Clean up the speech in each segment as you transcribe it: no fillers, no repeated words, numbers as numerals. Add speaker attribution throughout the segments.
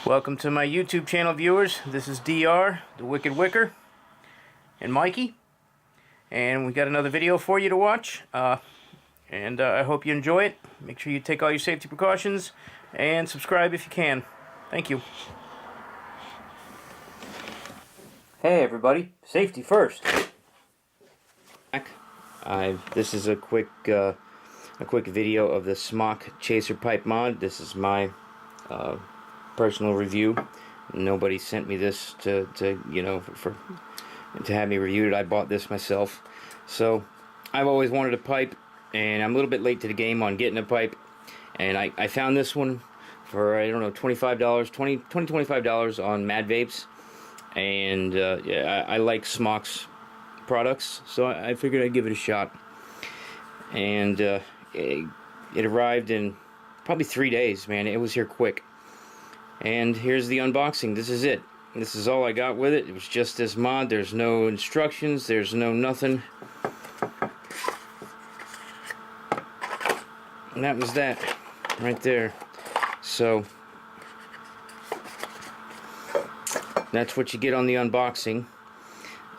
Speaker 1: Welcome to my YouTube channel, viewers. This is DR, the Wicked Wicker, and Mikey, and we got another video for you to watch. I hope you enjoy it. Make sure you take all your safety precautions and subscribe if you can. Thank you. Hey everybody, safety first. This is a quick video of the SMOK Chaser Pipe MOD. This is my personal review. Nobody sent me this to have me reviewed it. I bought this myself. So I've always wanted a pipe, and I'm a little bit late to the game on getting a pipe, and I found this one for, I don't know, $25, $25 on Mad Vapes. And yeah, I like SMOK's products, so I figured I'd give it a shot. And it arrived in probably 3 days, man. It was here quick. And here's the unboxing. This is it. This is all I got with it. It was just this mod. There's no instructions. There's no nothing. And that was that right there. So that's what you get on the unboxing.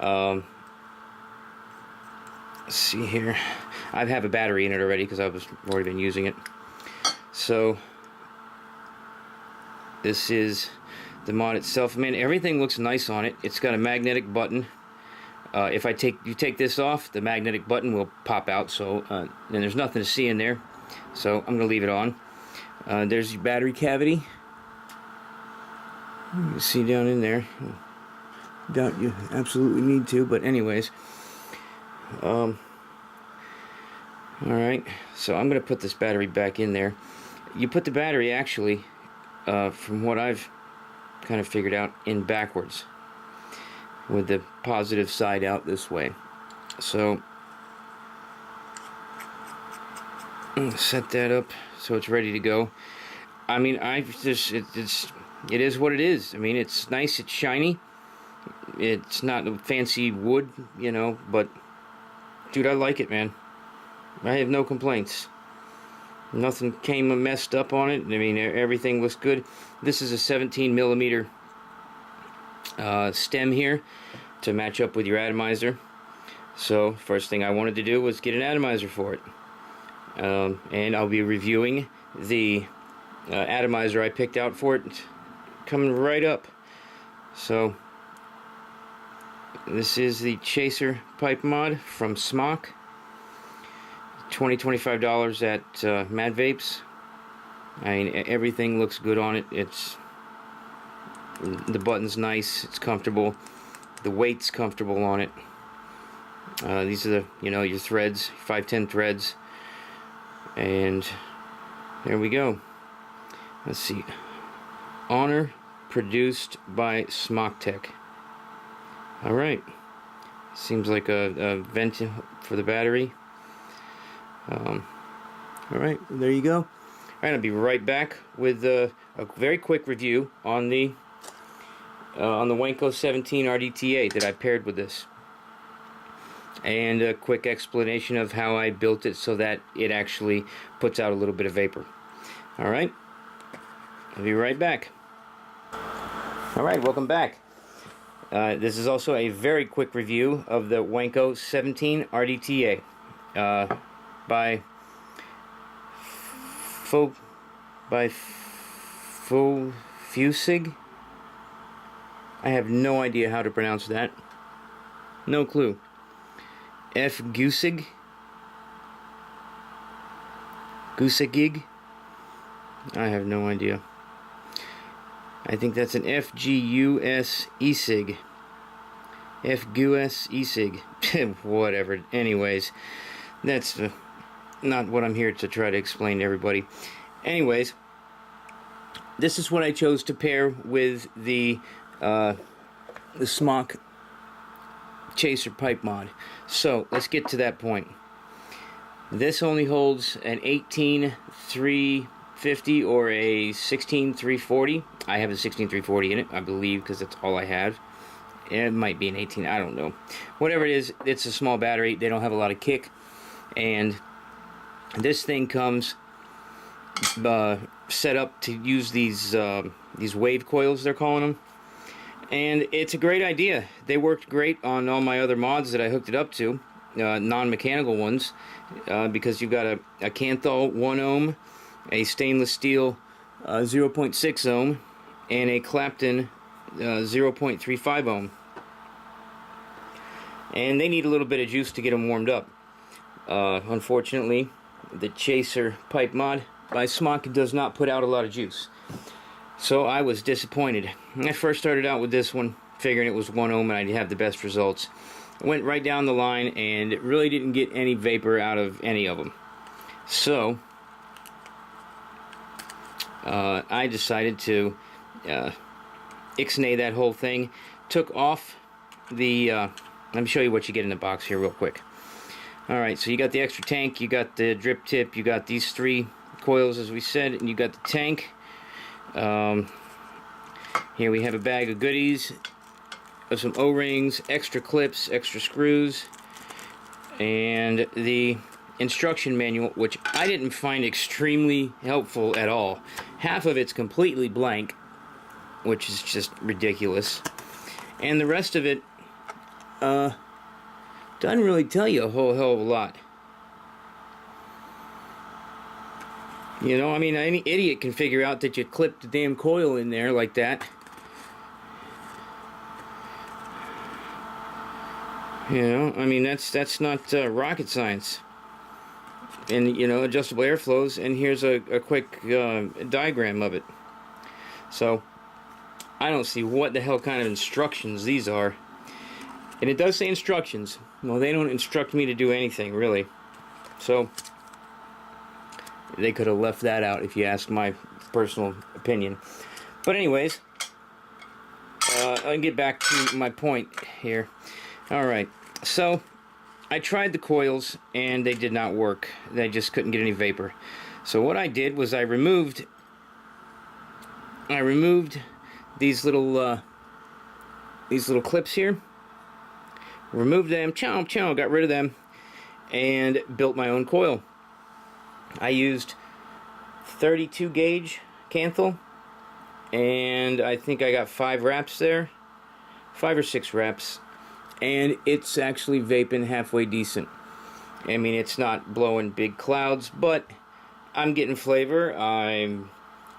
Speaker 1: Let's see here. I have a battery in it already because I've already been using it. So this is the mod itself. Man, everything looks nice on it. It's got a magnetic button. If you take this off, the magnetic button will pop out. So then there's nothing to see in there. So I'm gonna leave it on. There's your battery cavity. You can see down in there. Doubt you absolutely need to, but anyways. Alright, so I'm going to put this battery back in there. You put the battery, actually, from what I've kind of figured out, in backwards, with the positive side out this way. So I'm going to set that up so it's ready to go. I mean, it is what it is. I mean, it's nice, it's shiny. It's not a fancy wood, you know, but dude, I like it, man. I have no complaints. Nothing came messed up on it. I mean, everything looks good. This is a 17 millimeter stem here to match up with your atomizer. So first thing I wanted to do was get an atomizer for it. And I'll be reviewing the atomizer I picked out for it coming right up. So this is the Chaser Pipe MOD from SMOK. $25 at Mad Vapes. I mean, everything looks good on it. The button's nice. It's comfortable. The weight's comfortable on it. These are the, your threads, 510 threads. And there we go. Let's see. Honor, produced by SMOK Tech. All right. Seems like a vent for the battery. Alright, there you go. Alright, I'll be right back with a very quick review on the Wanko 17 RDTA that I paired with this. And a quick explanation of how I built it so that it actually puts out a little bit of vapor. Alright, I'll be right back. Alright, welcome back. This is also a very quick review of the Wanko 17 RDTA. By FOCUSECIG. I have no idea how to pronounce that. No clue. FOCUSECIG. FOCUSECIG. I have no idea. I think that's an FGUSECIG. FGUSECIG. Whatever. Anyways, that's not what I'm here to try to explain to everybody. Anyways, this is what I chose to pair with the SMOK Chaser Pipe MOD. So let's get to that point. This only holds an 18-350 or a 16-340. I have a 16-340 in it, I believe, because that's all I have. It might be an 18, I don't know. Whatever it is, it's a small battery. They don't have a lot of kick. And this thing comes set up to use these wave coils, they're calling them. And it's a great idea. They worked great on all my other mods that I hooked it up to, non-mechanical ones, because you've got a Kanthal 1 ohm, a stainless steel 0.6 ohm, and a Clapton 0.35 ohm. And they need a little bit of juice to get them warmed up. Unfortunately, the Chaser Pipe MOD by SMOK does not put out a lot of juice. So I was disappointed. I first started out with this one, figuring it was 1 ohm and I'd have the best results. I went right down the line and it really didn't get any vapor out of any of them. So I decided to ixnay that whole thing. Took off the... let me show you what you get in the box here real quick. Alright, so you got the extra tank, you got the drip tip, you got these 3 coils as we said, and you got the tank. Here we have a bag of goodies, of some O-rings, extra clips, extra screws, and the instruction manual, which I didn't find extremely helpful at all. Half of it's completely blank, which is just ridiculous, and the rest of it doesn't really tell you a whole hell of a lot. You know, I mean, any idiot can figure out that you clipped the damn coil in there like that. You know, I mean, that's not rocket science. And, you know, adjustable airflows, and here's a quick diagram of it. So, I don't see what the hell kind of instructions these are. And it does say instructions. Well, they don't instruct me to do anything, really. So, they could have left that out if you ask my personal opinion. But anyways, I'll get back to my point here. Alright, so I tried the coils and they did not work. They just couldn't get any vapor. So what I did was I removed these little clips here. Removed them, got rid of them, and built my own coil. I used 32 gauge Kanthal, and I think I got 5 wraps there, 5 or 6 wraps, and it's actually vaping halfway decent. I mean, it's not blowing big clouds, but I'm getting flavor.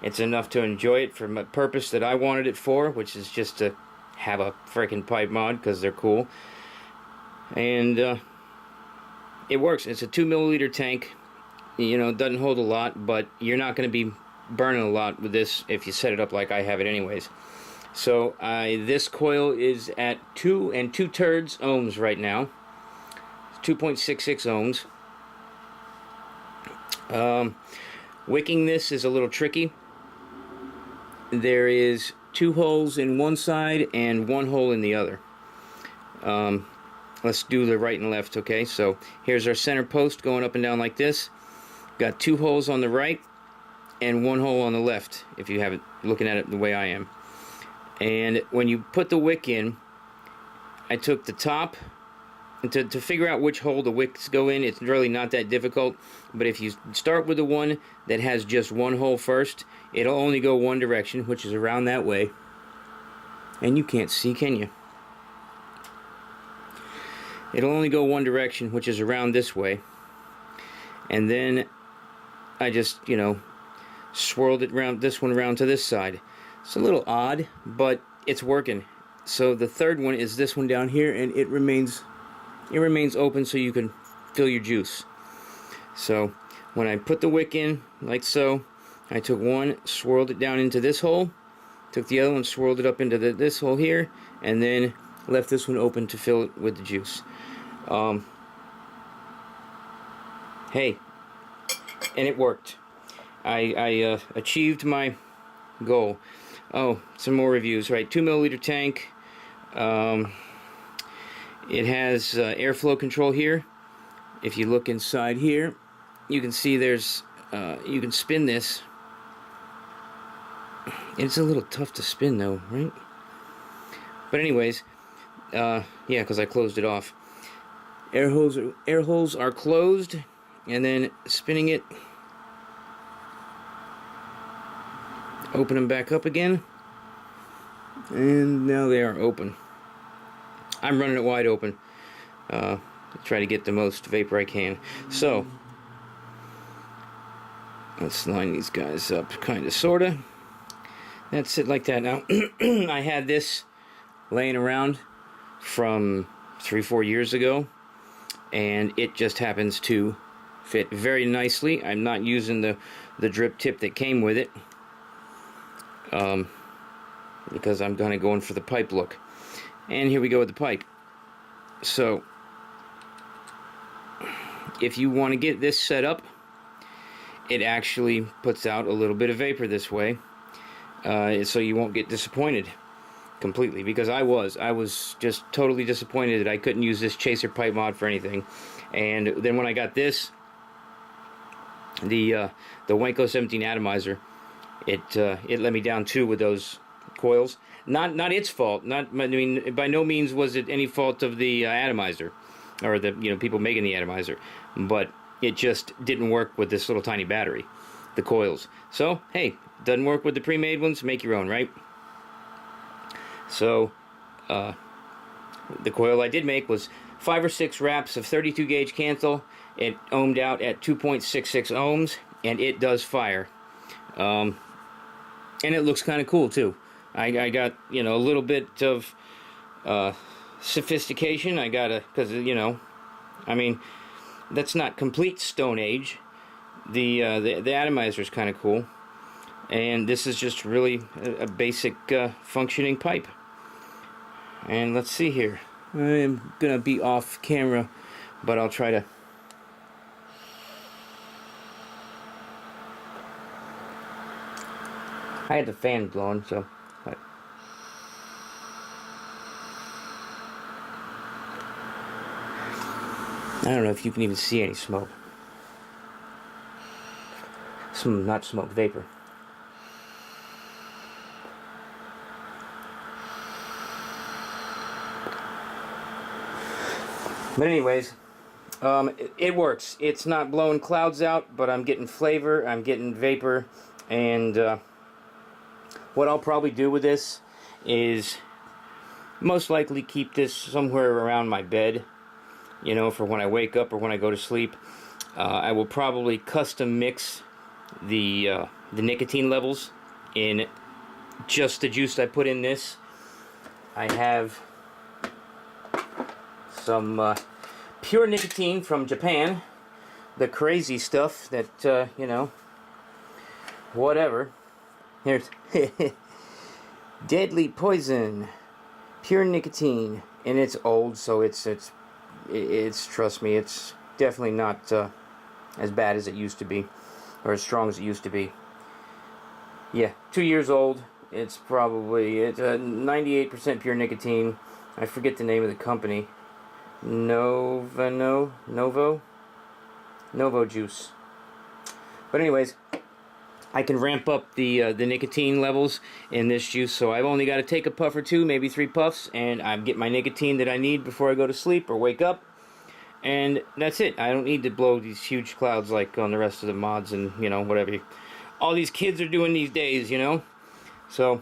Speaker 1: It's enough to enjoy it for the purpose that I wanted it for, which is just to have a freaking pipe mod because they're cool. And it works. It's a 2 milliliter tank. You know, it doesn't hold a lot, but you're not going to be burning a lot with this if you set it up like I have it anyways. So this coil is at 2 2/3 ohms right now. 2.66 ohms. Wicking this is a little tricky. There is 2 holes in one side and 1 hole in the other. Let's do the right and left, okay? So here's our center post going up and down like this. Got 2 holes on the right and 1 hole on the left, if you have it looking at it the way I am. And when you put the wick in, I took the top, and to figure out which hole the wicks go in, it's really not that difficult. But if you start with the one that has just 1 hole first, it'll only go one direction, which is around that way. And you can't see, can you? It'll only go one direction, which is around this way. And then I just, you know, swirled it around, this one around to this side. It's a little odd, but it's working. So the third one is this one down here, and it remains open so you can fill your juice. So when I put the wick in, like so, I took one, swirled it down into this hole, took the other one, swirled it up into this hole here, and then left this one open to fill it with the juice. Hey, and it worked. I achieved my goal. Oh, some more reviews, right? 2 milliliter tank. It has airflow control here. If you look inside here, you can see there's, you can spin this. It's a little tough to spin though, right? But anyways, yeah, because I closed it off. Air holes are closed, and then spinning it. Open them back up again. And now they are open. I'm running it wide open. To try to get the most vapor I can. So, let's line these guys up, kinda, sorta. That's it like that. Now, I had this laying around from 3-4 years ago, and it just happens to fit very nicely. I'm not using the drip tip that came with it, because I'm kind of going for the pipe look. And here we go with the pipe. So, if you want to get this set up, it actually puts out a little bit of vapor this way, so you won't get disappointed completely, because I was just totally disappointed that I couldn't use this Chaser Pipe mod for anything. And then when I got this, the Wanko 17 atomizer, it let me down too with those coils. Not its fault. I mean, by no means was it any fault of the atomizer, or the people making the atomizer, but it just didn't work with this little tiny battery, the coils. So hey, doesn't work with the pre-made ones, make your own, right? So the coil I did make was 5 or 6 wraps of 32 gauge Canthal. It ohmed out at 2.66 ohms, and it does fire. And it looks kind of cool too. I got a little bit of sophistication. I got because I mean, that's not complete Stone Age. The atomizer is kind of cool, and this is just really a basic functioning pipe. And let's see here. I am gonna be off camera, but I'll try to. I had the fan blowing, so. I don't know if you can even see any smoke. Not smoke, vapor. But anyways, it works. It's not blowing clouds out, but I'm getting flavor, I'm getting vapor, and what I'll probably do with this is most likely keep this somewhere around my bed, for when I wake up or when I go to sleep. I will probably custom mix the nicotine levels in just the juice I put in this. I have some pure nicotine from Japan, the crazy stuff that whatever. Here's Deadly Poison, pure nicotine, and it's old, so it's trust me, it's definitely not as bad as it used to be, or as strong as it used to be. Yeah, 2 years old. It's 98% pure nicotine. I forget the name of the company. Novo Juice. But anyways, I can ramp up the nicotine levels in this juice, so I've only got to take a puff or two, maybe 3 puffs, and I get my nicotine that I need before I go to sleep or wake up, and that's it. I don't need to blow these huge clouds like on the rest of the mods and whatever all these kids are doing these days, So,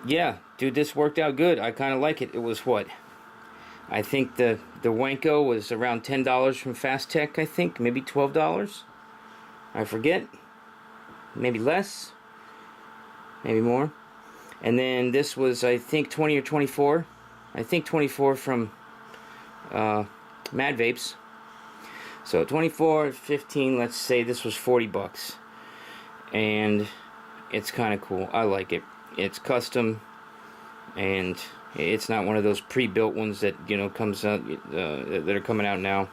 Speaker 1: yeah, dude, this worked out good. I kind of like it. It was what? I think the Wanko was around $10 from Fast Tech, I think, maybe $12. I forget. Maybe less. Maybe more. And then this was, I think, 20 or 24. I think 24 from Mad Vapes. So 24, 15, let's say this was $40. And it's kind of cool. I like it. It's custom, and it's not one of those pre-built ones that comes out that are coming out now.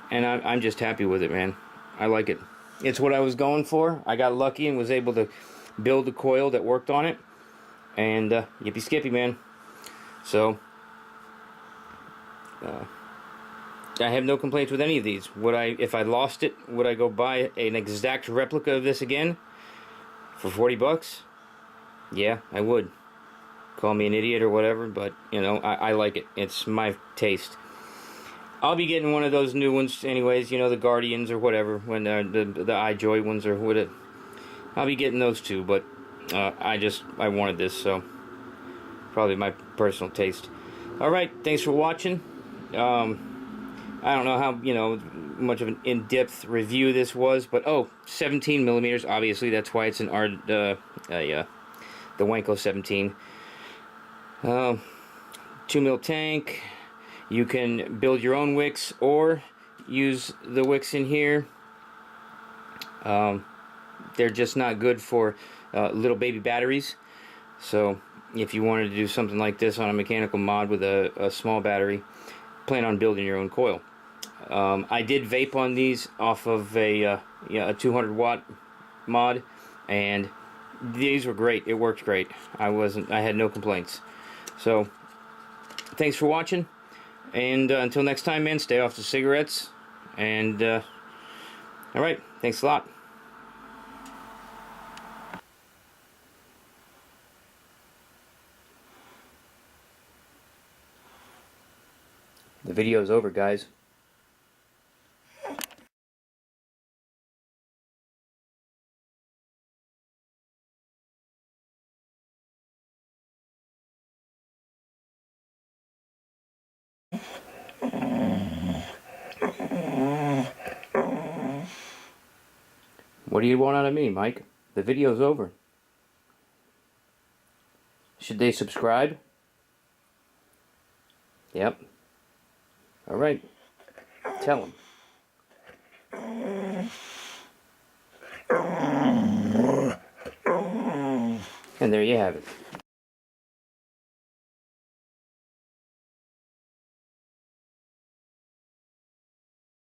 Speaker 1: And I'm just happy with it, man. I like it. It's what I was going for. I got lucky and was able to build a coil that worked on it. And yippee skippy, man. So I have no complaints with any of these. If I lost it, would I go buy an exact replica of this again for $40? Yeah, I would. Call me an idiot or whatever, but I like it. It's my taste. I'll be getting one of those new ones anyways, the Guardians or whatever, when the iJoy ones or whatever. I'll be getting those too, but I wanted this, so probably my personal taste. Alright, thanks for watching. I don't know how, much of an in-depth review this was, but 17 millimeters, obviously, that's why it's an the Wanko 17. 2 mil tank. You can build your own wicks or use the wicks in here. They're just not good for little baby batteries. So if you wanted to do something like this on a mechanical mod with a small battery, plan on building your own coil. I did vape on these off of a 200 watt mod, and these were great. It worked great. I had no complaints. So thanks for watching, and until next time, man, stay off the cigarettes, and alright, thanks a lot. The video's over, guys. What do you want out of me, Mike? The video's over. Should they subscribe? Yep. Alright. Tell them. And there you have it.